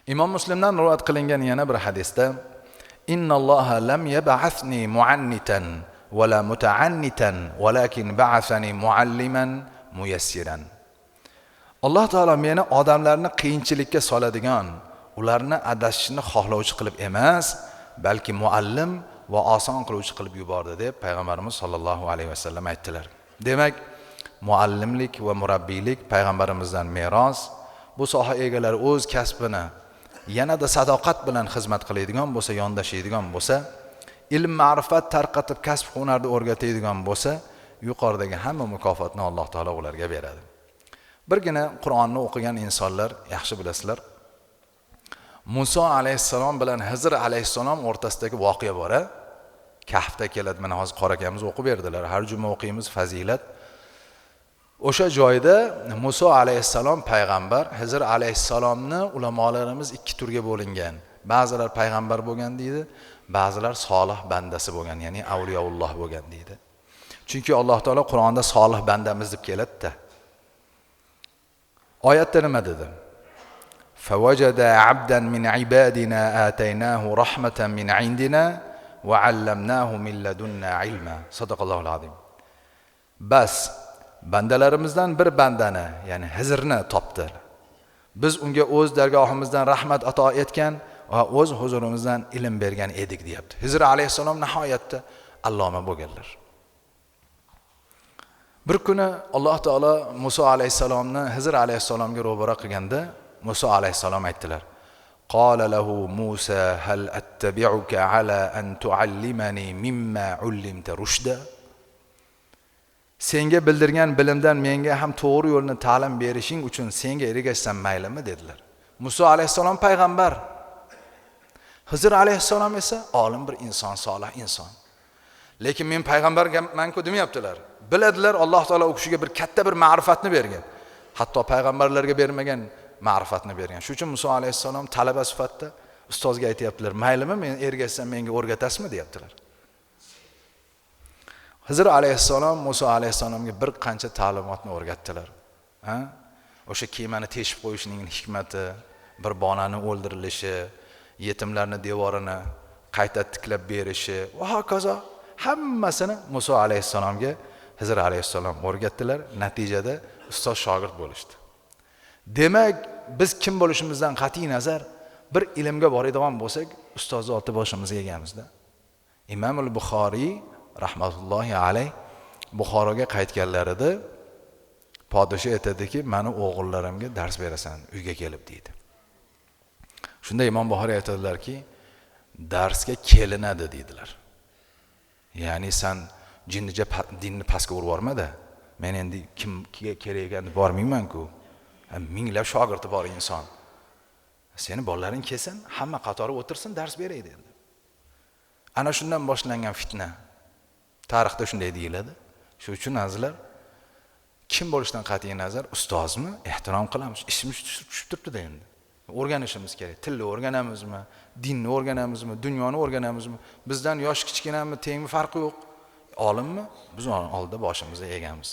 Imom Muslimdan rivoyat qilingan yana bir hadisda innalloha lam yab'athni mu'annitan wala muta'annitan walakin ba'athani mualliman muyassiran. Alloh taolo meni odamlarni qiyinchilikka soladigan, ularni adashishni xohlovchi qilib emas, balki muallim va oson qiluvchi qilib yubordi deb payg'ambarimiz sollallohu alayhi vasallam aytdilar. Demak, muallimlik va murabbiylik payg'ambarimizdan meros. Bu soha egalari o'z kasbini yanada sadoqat bilan xizmat qiladigan bo'lsa, yondashadigan bo'lsa, ilm ma'rifat tarqatib kasb hunarni o'rgatadigan bo'lsa, yuqoridagi hamma mukofotni Alloh taolo ularga beradi. Birgina Qur'onni o'qigan insonlar yaxshi bilasizlar. Muso alayhissalom bilan Hizr alayhissalom o'rtasidagi voqea bor. Kahfda keladi. Mana hozir qora akamiz o'qib berdilar. Har juma o'qiymiz, fazilat. O'sha joyda Muso alayhissalom payg'ambar, Hizr alayhissalomni ulamolarimiz ikki turga bo'lingan. Ba'zilar payg'ambar bo'lgan deydi, ba'zilar solih bandasi bo'lgan, ya'ni avliyoulloh bo'lgan deydi. Chunki Alloh taolo Qur'onda solih bandamiz deb keladi-da. Oyatda nima dedi? Fawajada 'abdan min ibadina ataynahu rahmatan min 'indina va 'allamnahu min ladunna 'ilma. Sadaqallohul azim. Bas bandalarimizdan bir bandani, ya'ni Hizrni topdi. Biz unga o'z dargohimizdan rahmat ato etgan va o'z huzurimizdan ilm bergan edik, deyapti. Hizr alayhissalom nihoyatda alloma bo'lganlar. Bir kuni Alloh taolo Muso alayhissalomni Hizr alayhissalomga ro'bara qilganda, Muso alayhissalom aytdilar: "Qala lahu Musa hal attabi'uka ala an tu'allimani mimma 'ullimta rushda?" Senga bildirgan bilimdan menga ham to'g'ri yo'lni ta'lim berishing uchun senga ergashsam maylimi dedilar. Muso alayhissalom payg'ambar. Hizr alayhissalom esa olim bir inson, solih inson. Lekin men payg'ambarman-ku demayaptilar. Biladilar, Alloh taolo u kishiga bir katta bir ma'rifatni bergan. Hatto payg'ambarlarga bermagan ma'rifatni bergan. Shuning uchun Muso alayhissalom talaba sifatida ustozga aytayaptilar: "Maylimi, men ergashsam menga o'rgatasizmi?" deyaptilar. Hizr alayhissalom Muso alayhissalomga bir qancha ta'limotni o'rgatdilar. O'sha kemani teshib qo'yishning hikmati, bir bonani o'ldirilishi, yetimlarning devorini qayta tiklab berishi va hokazo hammasini Muso alayhissalomga Hizr alayhissalom o'rgatdilar. Natijada ustoz shogird bo'lishdi. Demak, biz kim bo'lishimizdan qat'iy nazar bir ilmga boradigan bo'lsak, ustozni olti boshimizga egamizda. Imom al-Buxoriy rahmatullohi alayh Buxoroga qaytganlarida podshoh aytadiki, "Meni o'g'illarimga dars berasan uyga kelib" deydi. Shunda Imom Buxoriy aytadilarki, "Darsga kelinadi" deydilar. Ya'ni sen dinni pastga urib yormada. Men endi kimga kerak ekanini bormayman-ku. Minglab shogirdi bor inson. Seni bolalaring kelsin, hamma qatori o'tirsin, dars beray dedi. Ana shundan boshlangan fitna. Tarixda shunday deyiladi. Shuning uchun azizlar, kim bo'lishdan qat'iy nazar ustozmi ehtirom qilamiz. Ishimiz tushib turibdi-da endi. O'rganishimiz kerak. Tilni o'rganamizmi, dinni o'rganamizmi, dunyoni o'rganamizmi? Bizdan yosh kichkinami, tengmi farqi yo'q. Olimmi? Biz oldida boshimizda egamiz.